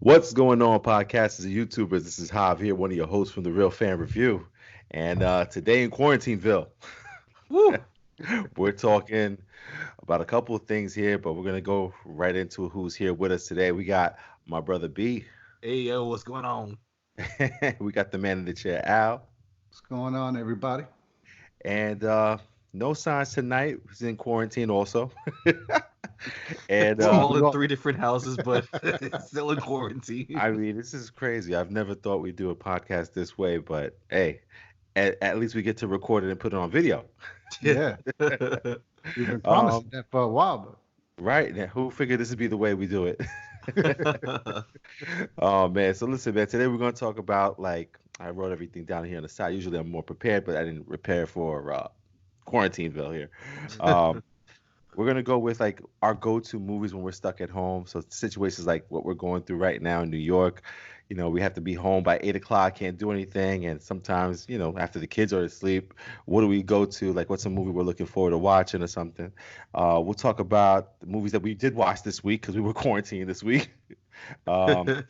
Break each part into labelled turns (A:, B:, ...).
A: What's going on, podcasters and YouTubers? This is Hav here, one of your hosts from the Real Fan Review. And today in Quarantineville,
B: Woo!
A: we're talking about a couple of things here, but we're going to go right into who's here with us today. We got my brother B.
B: Hey, yo, what's going on?
A: We got the man in the chair, Al.
C: What's going on, everybody?
A: And no signs tonight. He's in quarantine also. And
B: We're all in three different houses, but still in quarantine.
A: I mean, this is crazy. I've never thought we'd do a podcast this way, but hey, at least we get to record it and put it on video.
C: Yeah. We've been promising that for a while, but
A: Right. Now, who figured this would be the way we do it? Oh man. So listen, man, today we're gonna talk about I wrote everything down here on the side. Usually I'm more prepared, but I didn't prepare for Quarantineville here. Um, we're gonna go with our go-to movies when we're stuck at home. So situations like what we're going through right now in New York. We have to be home by 8 o'clock, can't do anything, and sometimes, after the kids are asleep, what do we go to? Like, what's a movie we're looking forward to watching or something? We'll talk about the movies that we did watch this week because we were quarantined this week. Um,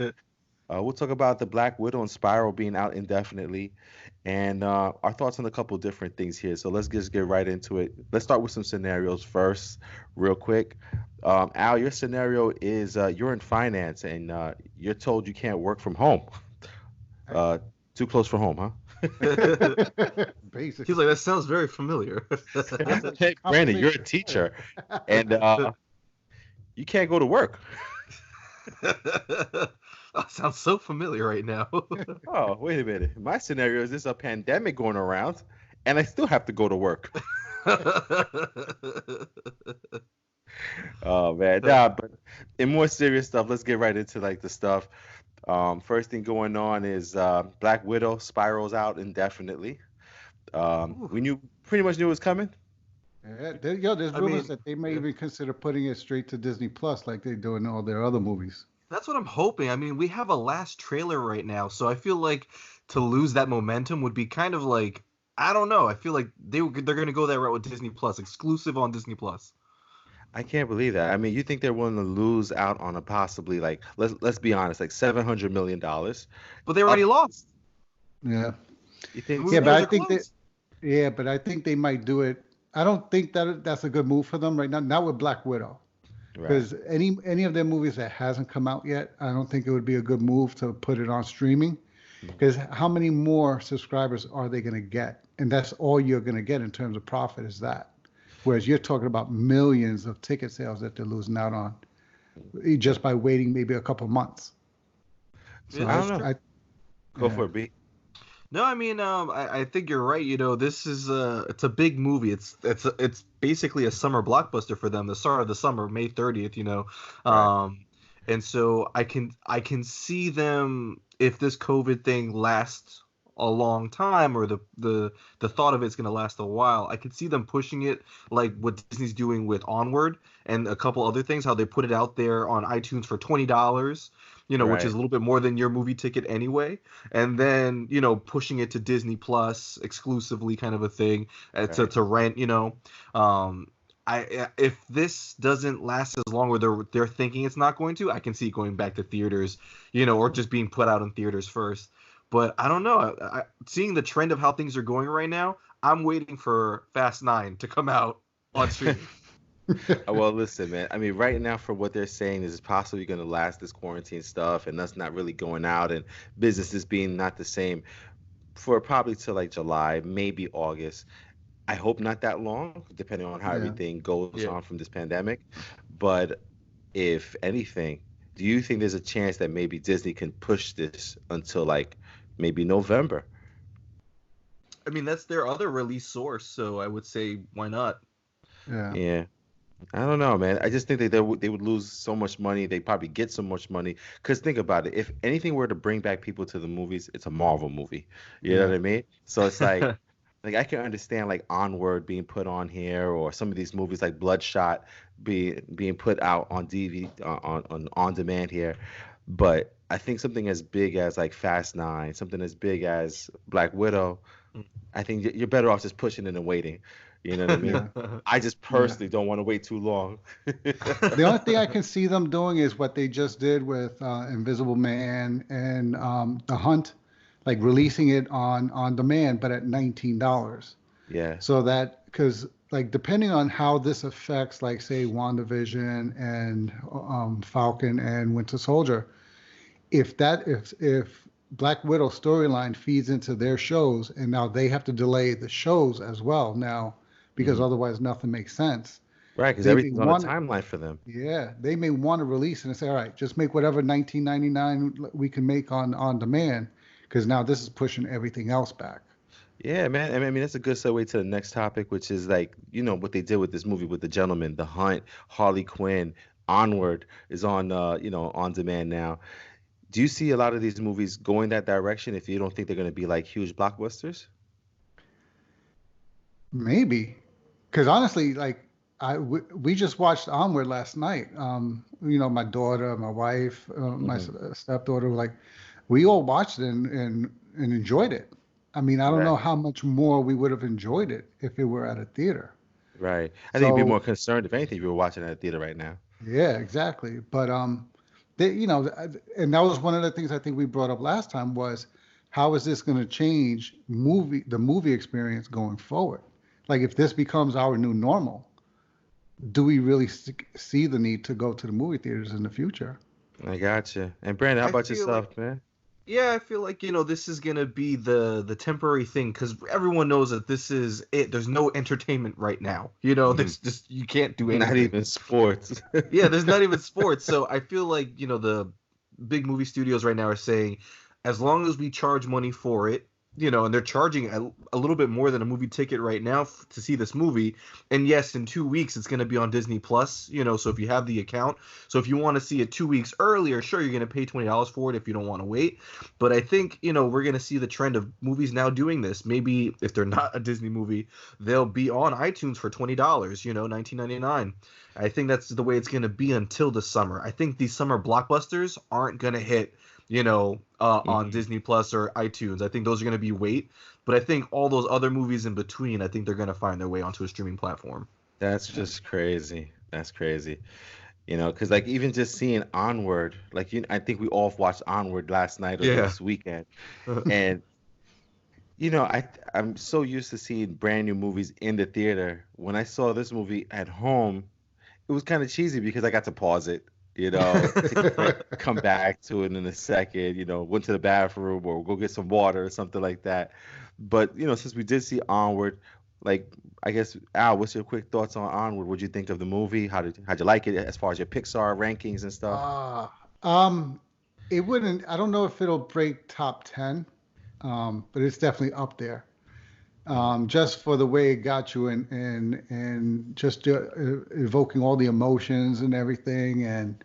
A: we'll talk about the Black Widow and Spiral being out indefinitely, and our thoughts on a couple different things here. So let's just get right into it. Let's start with some scenarios first, real quick. Al, your scenario is you're in finance and you're told you can't work from home. Too close for home, huh?
C: basically.
B: He's like, that sounds very familiar.
A: Hey, Brandon, you're a teacher, and you can't go to work.
B: That sounds so familiar right now.
A: Oh, wait a minute. My scenario is there's a pandemic going around, and I still have to go to work. Oh man, nah. But in more serious stuff, let's get right into the stuff. First thing going on is Black Widow spirals out indefinitely. We pretty much knew it was coming.
C: Yeah, there's rumors that they may even consider putting it straight to Disney Plus like they do in all their other movies.
B: That's what I'm hoping. I mean, we have a last trailer right now, so I feel like to lose that momentum would be kind of like, I don't know. I feel like they're going to go that route with Disney Plus, exclusive on Disney Plus.
A: I can't believe that. I mean, you think they're willing to lose out on a possibly let's be honest, $700 million.
B: But they already lost.
C: Yeah.
A: You think?
C: Yeah, but I think I think they might do it. I don't think that's a good move for them right now. Not with Black Widow. Because any of their movies that hasn't come out yet, I don't think it would be a good move to put it on streaming. Because how many more subscribers are they going to get? And that's all you're going to get in terms of profit is that. Whereas you're talking about millions of ticket sales that they're losing out on just by waiting maybe a couple months.
A: So I don't know. Go for it, B.
B: No, I mean, I think you're right. This is it's a big movie. It's basically a summer blockbuster for them. The start of the summer, May 30th.
A: Right.
B: And so I can see them, if this COVID thing lasts a long time, or the thought of it's going to last a while, I could see them pushing it like what Disney's doing with Onward and a couple other things, how they put it out there on iTunes for $20, which is a little bit more than your movie ticket anyway, and then pushing it to Disney Plus exclusively, kind of a thing, to rent. If this doesn't last as long, or they're thinking it's not going to, I can see it going back to theaters, or just being put out in theaters first. But I don't know. Seeing the trend of how things are going right now, I'm waiting for Fast 9 to come out on streaming.
A: Well, listen, man. I mean, right now, for what they're saying, is possibly going to last, this quarantine stuff, and us not really going out, and businesses being not the same for probably till July, maybe August. I hope not that long, depending on how everything goes on from this pandemic. But if anything, do you think there's a chance that maybe Disney can push this until maybe November?
B: I mean, that's their other release source, so I would say, why not?
A: Yeah. I don't know, man. I just think that they would lose so much money. They probably get so much money. Because think about it. If anything were to bring back people to the movies, it's a Marvel movie. You know what I mean? So it's like I can understand Onward being put on here, or some of these movies like Bloodshot being put out on DVD on demand here. But I think something as big as Fast 9, something as big as Black Widow, I think you're better off just pushing it and waiting. You know what I mean?
C: Yeah.
A: I just
C: Yeah.
A: personally don't want to wait too long.
C: The only thing I can see them doing is what they just did with Invisible Man and The Hunt, like releasing it on demand, but at $19.
A: Yeah.
C: So that because like depending on how this affects, like say WandaVision and Falcon and Winter Soldier, if Black Widow storyline feeds into their shows, and now they have to delay the shows as well now because
A: Hmm.
C: otherwise nothing makes sense.
A: Right, because
C: They may
A: everything's on a
C: want
A: timeline for them.
C: Yeah, they may want to release and say, all right, just make whatever 1999 we can make on demand, because now this is pushing everything else back.
A: Yeah, man. I mean, that's a good segue to the next topic, which is like, what they did with this movie with The Gentleman, The Hunt, Harley Quinn, Onward is on, on demand now. Do you see a lot of these movies going that direction if you don't think they're going to be like huge blockbusters?
C: Maybe, because honestly, like we just watched Onward last night. My daughter, my wife, my
A: Hmm.
C: stepdaughter, like we all watched it and enjoyed it. I mean, I don't know
A: Right,
C: how much more we would have enjoyed it if it were at a theater.
A: right. I think you'd be more
C: So
A: concerned if anything if you were watching at a theater right now.
C: yeah, exactly. But and that was one of the things I think we brought up last time was how is this going to change the movie experience going forward? Like if this becomes our new normal, do we really see the need to go to the movie theaters in the future?
A: I gotcha. And Brandon, how
B: I
A: about
B: feel like
A: yourself, man?
B: Yeah, I feel like, this is gonna be the temporary thing because everyone knows that this is it. There's no entertainment right now.
A: Hmm.
B: There's just you can't do
A: Not
B: anything.
A: even sports.
B: Yeah, there's not even sports. So I feel like, the big movie studios right now are saying, as long as we charge money for it, and they're charging a little bit more than a movie ticket right now to see this movie. And yes, in 2 weeks it's going to be on Disney Plus, so if you have the account, so if you want to see it 2 weeks earlier, sure, you're going to pay $20 for it if you don't want to wait. But I think, we're going to see the trend of movies now doing this. Maybe if they're not a Disney movie, they'll be on iTunes for $20, 19.99. I think that's the way it's going to be until the summer. I think these summer blockbusters aren't going to hit, on
A: Hmm.
B: Disney Plus or iTunes. I think those are going to be wait. But I think all those other movies in between, I think they're going to find their way onto a streaming platform.
A: That's just crazy. That's crazy. Because like even just seeing Onward, like I think we all watched Onward last night or
B: Yeah.
A: this weekend, and I'm so used to seeing brand new movies in the theater. When I saw this movie at home, it was kind of cheesy because I got to pause it, take a break, come back to it in a second, went to the bathroom or go get some water or something like that. But since we did see Onward, like I guess Al, what's your quick thoughts on Onward? What'd you think of the movie? How'd you like it as far as your Pixar rankings and stuff?
C: Ah, um, it wouldn't. I don't know if it'll break top 10, but it's definitely up there. Just for the way it got you and just evoking all the emotions and everything. And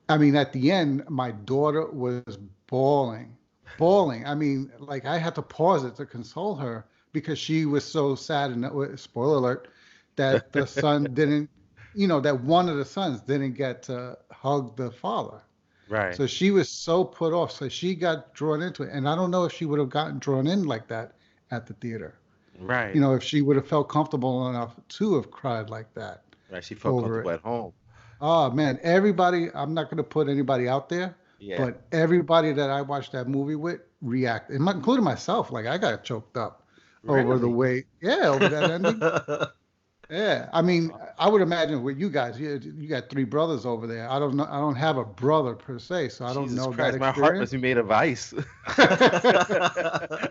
C: I mean, at the end, my daughter was bawling, bawling. I mean, like I had to pause it to console her because she was so sad. And spoiler alert, that the son didn't, that one of the sons didn't get to hug the father.
A: Right,
C: So she was so put off. So she got drawn into it. And I don't know if she would have gotten drawn in like that at the theater.
A: right,
C: If she would have felt comfortable enough to have cried like that
A: right. She felt
C: over
A: comfortable
C: it.
A: at home.
C: Oh man, everybody, I'm not going to put anybody out there,
A: Yeah,
C: but everybody that I watched that movie with reacted, including myself. Like I got choked up over the
A: really.
C: way, yeah, over that ending. Yeah, I mean, I would imagine with you guys, you got three brothers over there. I don't know, I don't have a brother per se, so I don't
A: Jesus
C: know that
A: Christ, my heart must
C: experience.
A: be made of ice.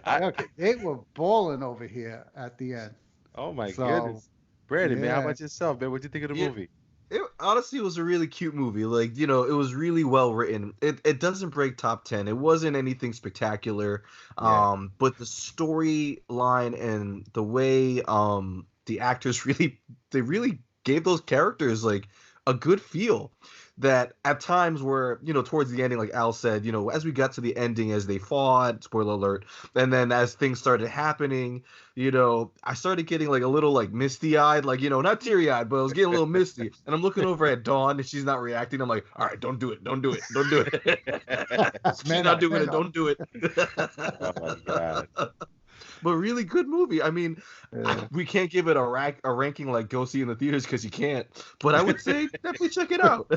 A: I,
C: Okay, they were balling over here at the end.
A: oh my
C: So
A: goodness. Brandon, man, how
C: yeah,
A: about yourself, man? What'd you think of the
B: Yeah,
A: movie?
B: it honestly was a really cute movie. Like, it was really well written. It doesn't break top 10. It wasn't anything spectacular.
A: Yeah.
B: But the storyline and the way the actors really gave those characters like a good feel that at times where, towards the ending, like Al said, as we got to the ending, as they fought, spoiler alert, and then as things started happening, I started getting like a little like misty eyed, like, not teary eyed, but I was getting a little misty. And I'm looking over at Dawn and she's not reacting. I'm like, all right, don't do it. Don't do it. Don't do it. She's
C: man
B: not
C: up,
B: doing
C: man
B: it.
C: up.
B: Don't do it.
A: Oh my God.
B: But really good movie. I mean,
C: Yeah.
B: we can't give it a ranking like go see in the theaters because you can't. But I would say definitely check it out.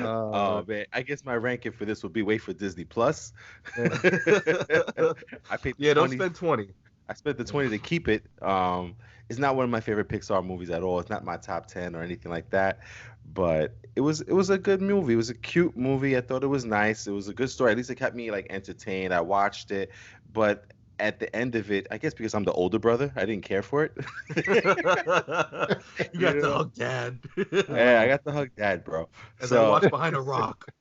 A: Oh man, I guess my ranking for this would be wait for Disney Plus.
C: Yeah.
A: I paid the
B: Yeah, don't
A: 20.
B: spend 20.
A: I spent the 20 to keep it. It's not one of my favorite Pixar movies at all. It's not my top 10 or anything like that. But it was a good movie. It was a cute movie. I thought it was nice. It was a good story. At least it kept me like entertained. I watched it, but at the end of it, I guess because I'm the older brother, I didn't care for it.
B: You got the hug, Dad.
A: Yeah, I got the hug dad, bro.
B: As I watch Behind a Rock.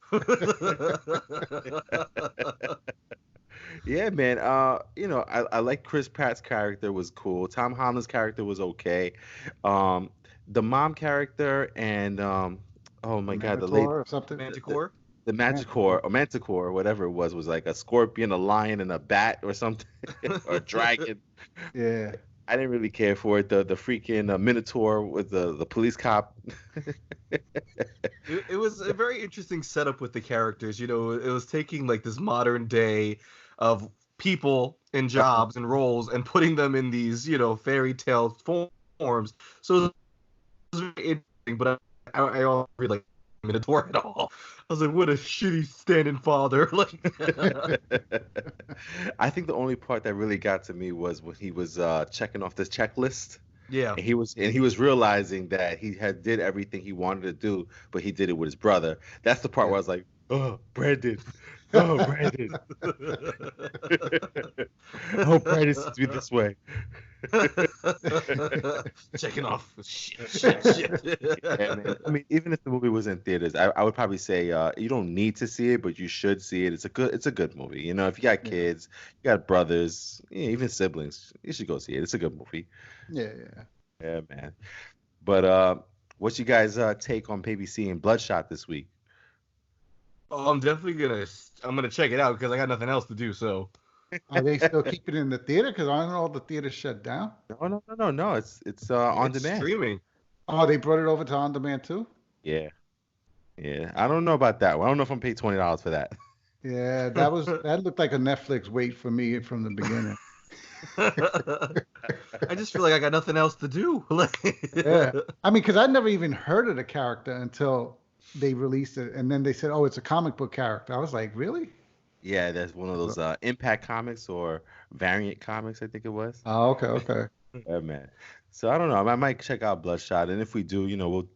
A: Yeah, man. I like Chris Pratt's character was cool. Tom Holland's character was okay. The mom character and oh my God, the lady,
C: Minotaur or something.
B: Manticore.
A: the Magicore or Manticore or whatever it was like a scorpion, a lion, and a bat or something, or a dragon.
C: Yeah.
A: I didn't really care for it. The freaking Minotaur with the police cop.
B: It was a very interesting setup with the characters. You know, it was taking like this modern day of people and jobs and roles and putting them in these, you know, fairy tale forms. So it was very interesting, but I don't really like Minotaur at all. I was like, what a shitty stand-in father. Like,
A: I think the only part that really got to me was when he was checking off this checklist.
B: yeah.
A: And he was realizing that he had did everything he wanted to do, but he did it with his brother. That's the part where I was like, oh, Brandon. Oh, Brandon. Oh, Brandon sees me this way.
B: Checking off. Shit.
A: Yeah, man. I mean, even if the movie was in theaters, I would probably say you don't need to see it, but you should see it. It's a good movie. You know, if you got kids, you got brothers, even siblings, you should go see it. It's a good movie.
C: Yeah.
A: Yeah, man. But what's you guys take on maybe seeing Bloodshot this week?
B: Oh, I'm gonna check it out because I got nothing else to do. So
C: Are they still keeping it in the theater? Because I don't know, all the theaters shut down.
A: No. It's on
B: it's
A: demand.
B: streaming.
C: Oh, they brought it over to on demand too.
A: Yeah. I don't know about that one. I don't know if I'm paid $20 for that.
C: Yeah, that looked like a Netflix wait for me from the beginning.
B: I just feel like I got nothing else to do.
C: Yeah, I mean, because I never even heard of the character until they released it, and then they said, "Oh, it's a comic book character." I was like, "Really?"
A: Yeah, that's one of those Impact Comics or Variant Comics, I think it was.
C: Oh, okay.
A: Yeah, man. So I don't know. I might check out Bloodshot, and if we do,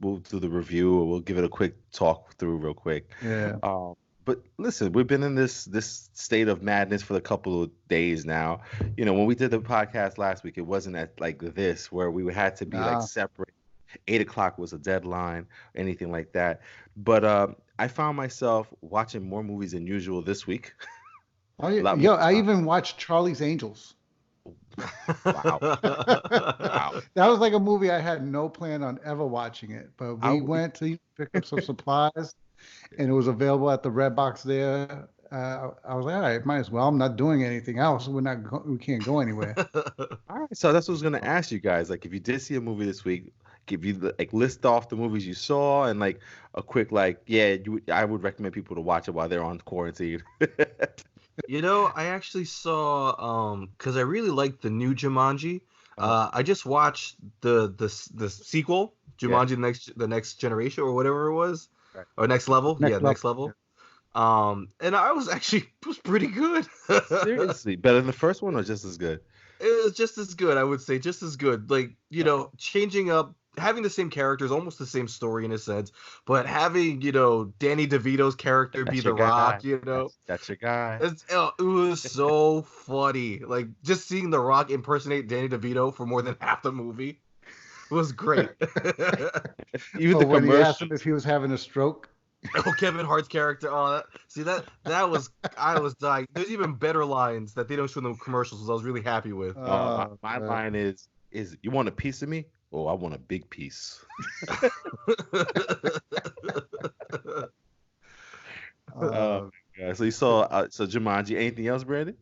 A: we'll do the review or we'll give it a quick talk through real quick.
C: Yeah.
A: But listen, we've been in this state of madness for a couple of days now. When we did the podcast last week, it wasn't at like this where we had to be like separate. 8 o'clock was a deadline, anything like that. But I found myself watching more movies than usual this week.
C: Oh, yeah. I even watched Charlie's Angels.
A: Wow.
C: That was like a movie I had no plan on ever watching it, but we went to pick up some supplies, and it was available at the Red Box there. I was like, all right, might as well. I'm not doing anything else. We can't go anywhere.
A: All right, so that's what I was gonna ask you guys. Like, if you did see a movie this week, give you like list off the movies you saw and like a quick I would recommend people to watch it while they're on quarantine.
B: I actually saw because I really liked the new Jumanji. I just watched the sequel, Jumanji the next generation or whatever it was, right. Or next level. Next level. And I was pretty good.
A: Seriously, better than the first one or just as good?
B: It was just as good, I would say, just as good. Like, changing up, having the same characters, almost the same story in a sense, but having, Danny DeVito's character be The Rock,
A: That's your guy.
B: It was so funny. Like, just seeing The Rock impersonate Danny DeVito for more than half the movie was great.
A: Even the
C: when
A: commercial.
C: he asked him if he was having a stroke.
B: Oh, Kevin Hart's character. Oh, that was, I was dying. There's even better lines that they don't show in the commercials, so I was really happy with.
A: My line is you want a piece of me? Oh, I want a big piece. Oh, God. So you saw Jumanji. Anything else, Brandon?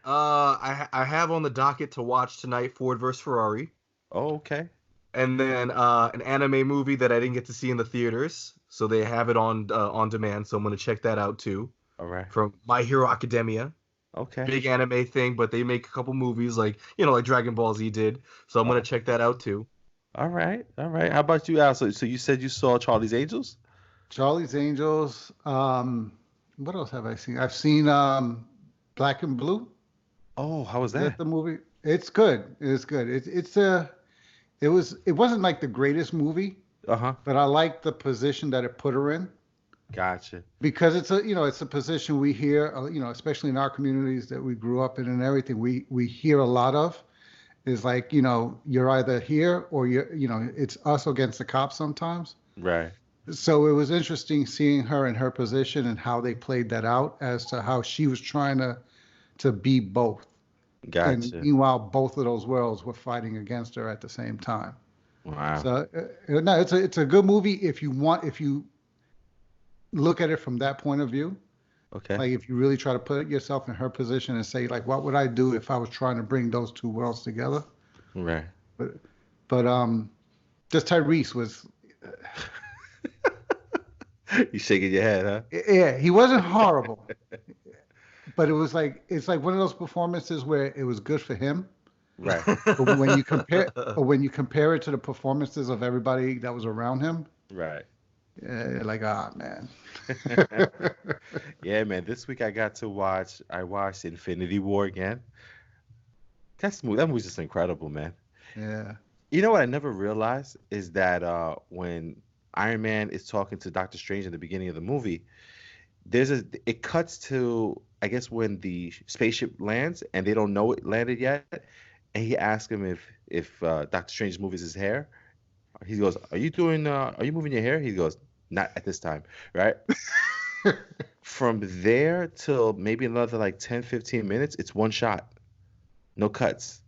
B: I have on the docket to watch tonight Ford vs Ferrari.
A: Oh, okay.
B: And then an anime movie that I didn't get to see in the theaters, so they have it on demand. So I'm gonna check that out too.
A: All right.
B: From My Hero Academia.
A: Okay.
B: big anime thing, but they make a couple movies like like Dragon Ball Z did. So I'm gonna check that out too.
A: All right. All right. How about you, Al? So you said you saw Charlie's Angels?
C: Charlie's Angels. What else have I seen? I've seen Black and Blue.
A: Oh, how was
C: Is that
A: that?
C: the movie? It's good. It's good. It wasn't like the greatest movie,
A: Uh-huh.
C: but I like the position that it put her in
A: Gotcha.
C: because it's a position we hear, especially in our communities that we grew up in and everything. We hear a lot of is like, you're either here or it's us against the cops sometimes.
A: Right.
C: So it was interesting seeing her in her position and how they played that out as to how she was trying to be both. And
A: Gotcha.
C: meanwhile, both of those worlds were fighting against her at the same time.
A: Wow.
C: So no, it's a good movie if you look at it from that point of view.
A: Okay.
C: Like if you really try to put yourself in her position and say like, what would I do if I was trying to bring those two worlds together?
A: Right.
C: But just Tyrese was,
A: You shaking your head, huh?
C: yeah, he wasn't horrible, but it's like one of those performances where it was good for him.
A: Right.
C: But when you compare it to the performances of everybody that was around him,
A: Right.
C: you're like, ah, man.
A: Yeah, man. This week I watched Infinity War again. That movie's just incredible, man.
C: Yeah.
A: You know what I never realized is that when Iron Man is talking to Doctor Strange in the beginning of the movie, it cuts to, I guess, when the spaceship lands and they don't know it landed yet, and he asks him if Doctor Strange moves his hair. He goes, are you moving your hair? He goes, not at this time, right? From there till maybe another like 10, 15 minutes, it's one shot, no cuts.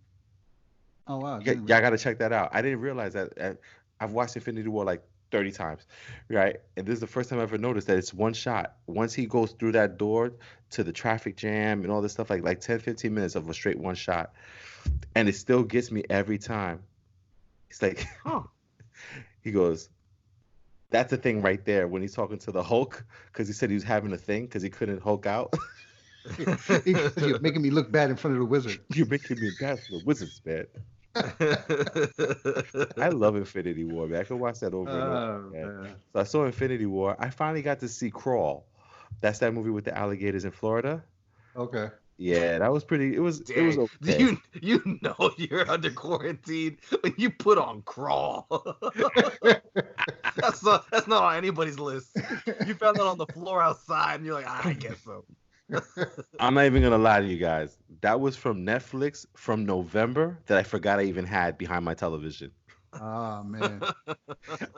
C: Oh wow.
A: Y'all got to check that out. I didn't realize that. I've watched Infinity War like 30 times, right? And this is the first time I ever noticed that it's one shot. Once he goes through that door to the traffic jam and all this stuff, like 10, 15 minutes of a straight one shot. And it still gets me every time. It's like,
B: Huh.
A: he goes, that's the thing right there when he's talking to the Hulk, because he said he was having a thing because he couldn't Hulk out.
C: You're making me look bad in front of the wizard.
A: You're making me bad for the Wizards, man. I love Infinity War, man. I can watch that over and over again.
C: Man.
A: So I saw Infinity War. I finally got to see Crawl. That's that movie with the alligators in Florida.
C: Okay.
A: Yeah, that was pretty. It was
B: Dang,
A: okay.
B: you know you're under quarantine when you put on Crawl. That's not on anybody's list. You found that on the floor outside, and you're like, I guess so.
A: I'm not even gonna lie to you guys. That was from Netflix from November that I forgot I even had behind my television.
C: Oh man.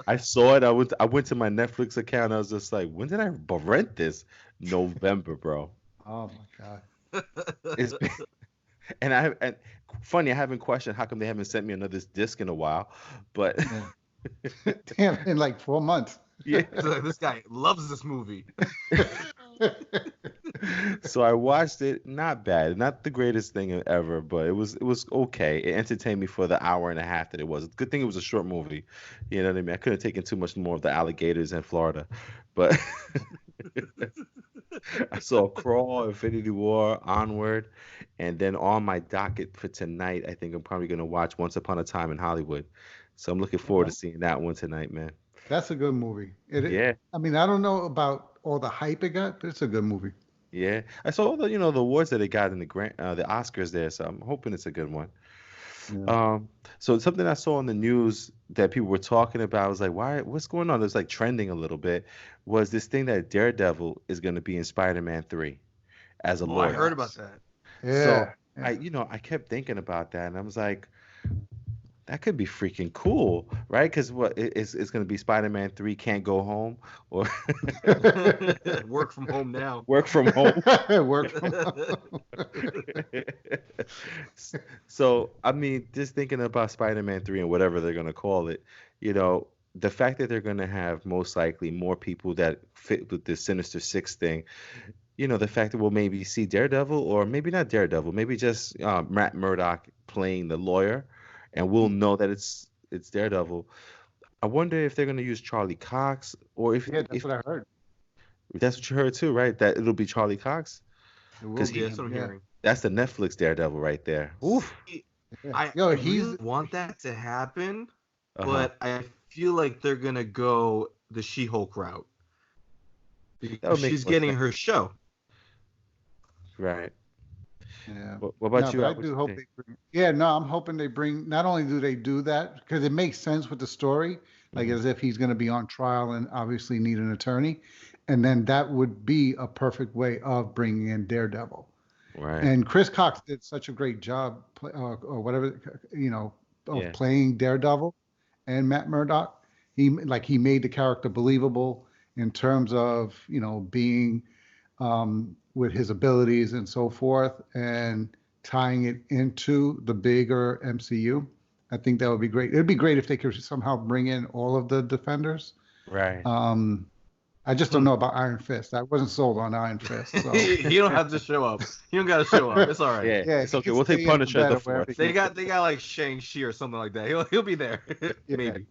A: I saw it. I went to my Netflix account. I was just like, when did I rent this? November, bro.
C: Oh my god.
A: It's been, and funny, I haven't questioned how come they haven't sent me another disc in a while, but
C: Yeah. Damn, in like 4 months.
A: yeah.
B: This guy loves this movie.
A: So I watched it. Not bad, not the greatest thing ever, but it was okay. It entertained me for the hour and a half that it was. Good thing it was a short movie. You know what I mean? I couldn't have taken too much more of the alligators in Florida, but I saw Crawl, Infinity War, Onward, and then on my docket for tonight, I think I'm probably gonna watch Once Upon a Time in Hollywood. So I'm looking forward to seeing that one tonight, man.
C: That's a good movie.
A: Yeah,
C: I mean, I don't know about all the hype it got, but it's a good movie.
A: yeah. I saw all the awards that it got in the Oscars there, so I'm hoping it's a good one.
C: Yeah.
A: So something I saw on the news that people were talking about, I was like, why? What's going on? It was like trending a little bit. Was this thing that Daredevil is going to be in Spider-Man 3 as a
B: Oh, I
A: lawyer?
B: heard about that.
A: So
C: Yeah.
A: I kept thinking about that, and I was like, that could be freaking cool, right? Because it's going to be Spider-Man 3 can't go home or
B: Work from home now.
A: work from home.
C: Work from home.
A: So, I mean, just thinking about Spider-Man 3 and whatever they're going to call it, the fact that they're going to have most likely more people that fit with the Sinister Six thing, the fact that we'll maybe see Daredevil or maybe not Daredevil, maybe just Matt Murdock playing the lawyer, and we'll know that it's Daredevil. I wonder if they're going to use Charlie Cox or
C: Yeah, that's what I heard.
A: that's what you heard too, right? That it'll be Charlie Cox.
B: It will
A: Because
B: be. That's what I'm hearing.
A: that's the Netflix Daredevil right there. Oof.
C: Yeah.
B: I
C: Yo,
B: really want that to happen,
A: Uh-huh.
B: but I feel like they're gonna go the She-Hulk route
A: That
B: because
A: would make
B: she's
A: more
B: getting
A: sense.
B: her show.
A: Right.
C: Yeah.
A: What about
C: No,
A: you?
C: but I
A: Al? What
C: do
A: you
C: hope
A: think?
C: they bring. Yeah, no, I'm hoping they bring. Not only do they do that because it makes sense with the story, like
A: Mhm.
C: as if he's going to be on trial and obviously need an attorney, and then that would be a perfect way of bringing in Daredevil.
A: Right.
C: And Chris Cox did such a great job, or whatever, of
A: Yeah.
C: playing Daredevil and Matt Murdock. He made the character believable in terms of being with his abilities and so forth, and tying it into the bigger MCU. I think that would be great. It'd be great if they could somehow bring in all of the Defenders.
A: Right.
C: Um, I just don't know about Iron Fist. I wasn't sold on Iron Fist, so
B: He don't have to show up. He don't gotta show up. It's all right.
A: Yeah.
C: yeah,
A: It's
C: he
A: okay.
C: can
A: We'll take
C: stay in
A: Punisher as the
C: bed wherever
A: fourth.
C: he
B: They got like Shang-Chi or something like that. He'll be there.
C: Yeah.
B: Maybe.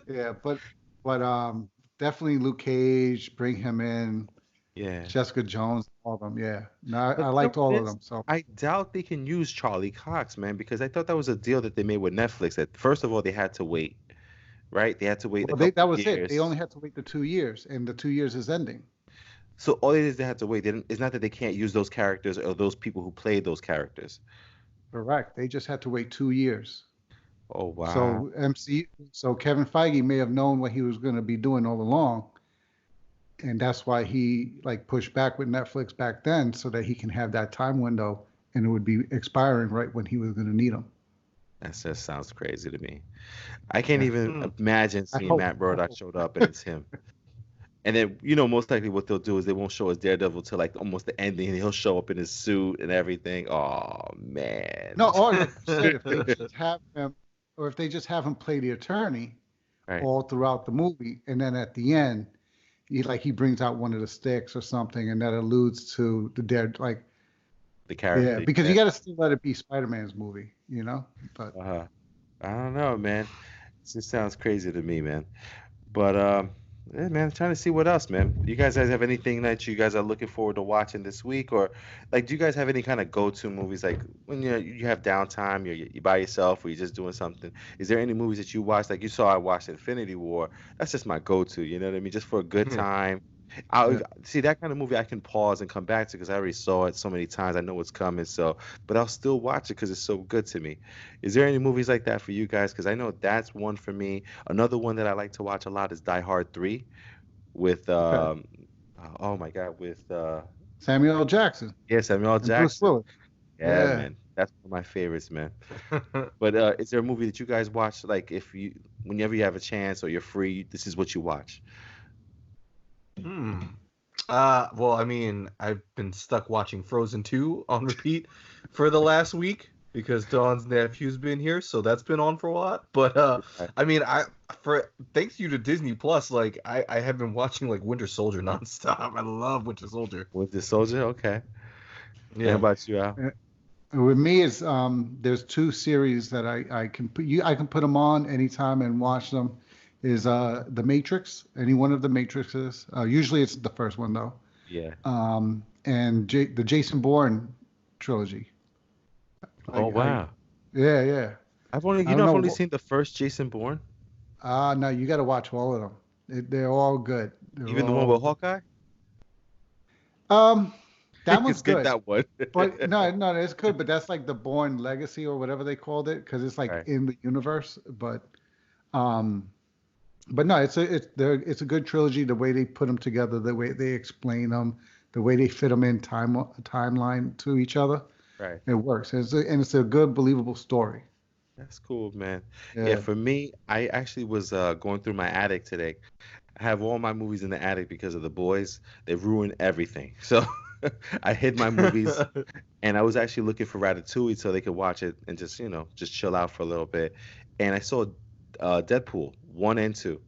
C: Yeah, but definitely Luke Cage, bring him in.
A: Yeah.
C: Jessica Jones, all of them. Yeah, no, I
A: But you know
C: liked
A: what
C: all
A: it
C: of
A: is?
C: them. So
A: I doubt they can use Charlie Cox, man, because I thought that was a deal that they made with Netflix. That first of all, they had to wait, right? They had to wait a
C: well,
A: couple
C: that
A: of
C: was it. They
A: years.
C: only had to wait the 2 years, and the 2 years is ending.
A: So all it is they had to wait. It's not that they can't use those characters or those people who played those characters.
C: Correct. They just had to wait 2 years.
A: Oh wow.
C: So Kevin Feige may have known what he was going to be doing all along, and that's why he like pushed back with Netflix back then, so that he can have that time window, and it would be expiring right when he was going to need them.
A: That just sounds crazy to me. I can't
C: Yeah,
A: even
B: Hmm.
A: imagine
C: I
A: seeing
C: hope.
A: Matt
C: I
A: Murdock
C: hope.
A: showed up and it's him. And then, most likely what they'll do is they won't show us Daredevil till like almost the ending, and he'll show up in his suit and everything. Oh man.
C: No, or like you said, if they just have him, or if they just have him play the attorney
A: Right.
C: all throughout the movie, and then at the end, he brings out one of the sticks or something, and that alludes to the dead. Like,
A: The
C: yeah,
A: character.
C: because
A: Yeah.
C: you got to still let it be Spider-Man's movie, But
A: Uh-huh. I don't know, man. It just sounds crazy to me, man. But yeah, man, trying to see what else, man. You guys have anything that you guys are looking forward to watching this week, or like, do you guys have any kind of go-to movies, like when you have downtime, you're by yourself, or you're just doing something? Is there any movies that you watch? Like you saw, I watched Infinity War. That's just my go-to. You know what I mean? Just for a good
B: Yeah.
A: time. I
C: yeah,
A: see that kind of movie I can pause and come back to because I already saw it so many times. I know what's coming, so but I'll still watch it because it's so good to me. Is there any movies like that for you guys? Because I know that's one for me. Another one that I like to watch a lot is Die Hard 3 with
C: okay.
A: oh my God, with
C: Samuel L. Jackson
A: yeah, Samuel L.
C: and Bruce
A: Jackson.
C: Willis.
A: Yeah,
C: Yeah.
A: man, that's one of my favorites, man. But is there a movie that you guys watch like if you whenever you have a chance or you're free, this is what you watch?
B: Hmm. Well, I mean, I've been stuck watching Frozen 2 on repeat for the last week because Dawn's nephew's been here, so that's been on for a while. But
A: Right.
B: I mean, for thanks you to Disney Plus, like I have been watching like Winter Soldier nonstop. I love Winter Soldier.
A: With the Soldier, okay. And how
B: Yeah.
A: about you, Al?
C: With me, it's there's two series that I can put them on anytime and watch them. Is The Matrix, any one of the Matrixes. Usually it's the first one though.
A: Yeah.
C: And the Jason Bourne trilogy.
A: Oh
C: I
A: wow.
C: Yeah, yeah. I don't
A: I've only
C: know.
A: seen the first Jason Bourne,
C: No, you got to watch all of them. They're all good.
A: even the one with Hawkeye.
C: Um, that one's
A: Skip
C: good.
A: that one.
C: But no, it's good. But that's like the Bourne Legacy or whatever they called it, because it's like
A: Right.
C: in the universe. Um, but no, it's a good trilogy. The way they put them together, the way they explain them, the way they fit them in timeline to each other,
A: Right.
C: it works. And it's a good, believable story.
A: That's cool, man. Yeah,
C: Yeah.
A: for me, I actually was going through my attic today. I have all my movies in the attic because of the boys. They ruined everything. So I hid my movies and I was actually looking for Ratatouille so they could watch it and just chill out for a little bit. And I saw Deadpool 1 and 2.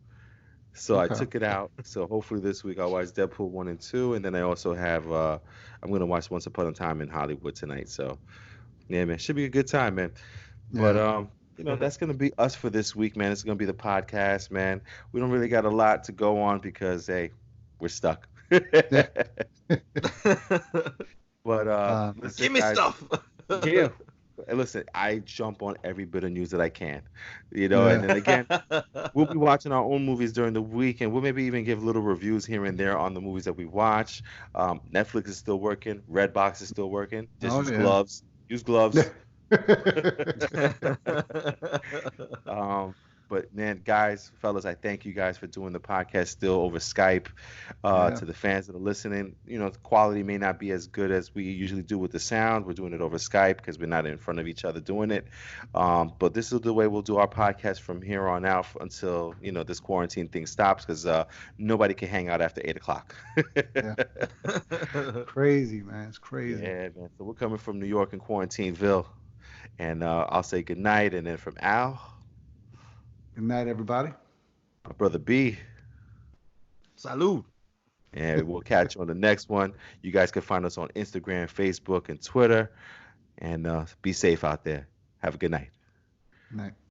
A: So I
C: Okay.
A: took it out. So hopefully this week I'll watch Deadpool 1 and 2. And then I also have, I'm going to watch Once Upon a Time in Hollywood tonight. So yeah, man, should be a good time, man. But
C: Yeah.
A: that's gonna be us for this week, man. It's gonna be the podcast, man. We don't really got a lot to go on because hey, we're stuck.
C: Yeah.
A: But listen,
B: Give me
A: guys,
B: stuff.
C: Yeah.
A: listen, I jump on every bit of news that I can, and
C: Yeah.
A: then again, we'll be watching our own movies during the week, and we'll maybe even give little reviews here and there on the movies that we watch. Netflix is still working, Redbox is still working. Just
C: Oh
A: use
C: yeah.
A: gloves. Use gloves. Um, but man, guys, fellas, I thank you guys for doing the podcast still over Skype.
C: Yeah.
A: To the fans that are listening, the quality may not be as good as we usually do with the sound. We're doing it over Skype because we're not in front of each other doing it. But this is the way we'll do our podcast from here on out until this quarantine thing stops because nobody can hang out after 8 o'clock.
C: Yeah. Crazy, man. It's crazy.
A: Yeah, man. So we're coming from New York in Quarantineville, and I'll say good night, and then from Al.
C: Good night, everybody.
A: My brother B,
B: Salud.
A: and we'll catch you on the next one. You guys can find us on Instagram, Facebook, and Twitter. And be safe out there. Have a good night.
C: Night.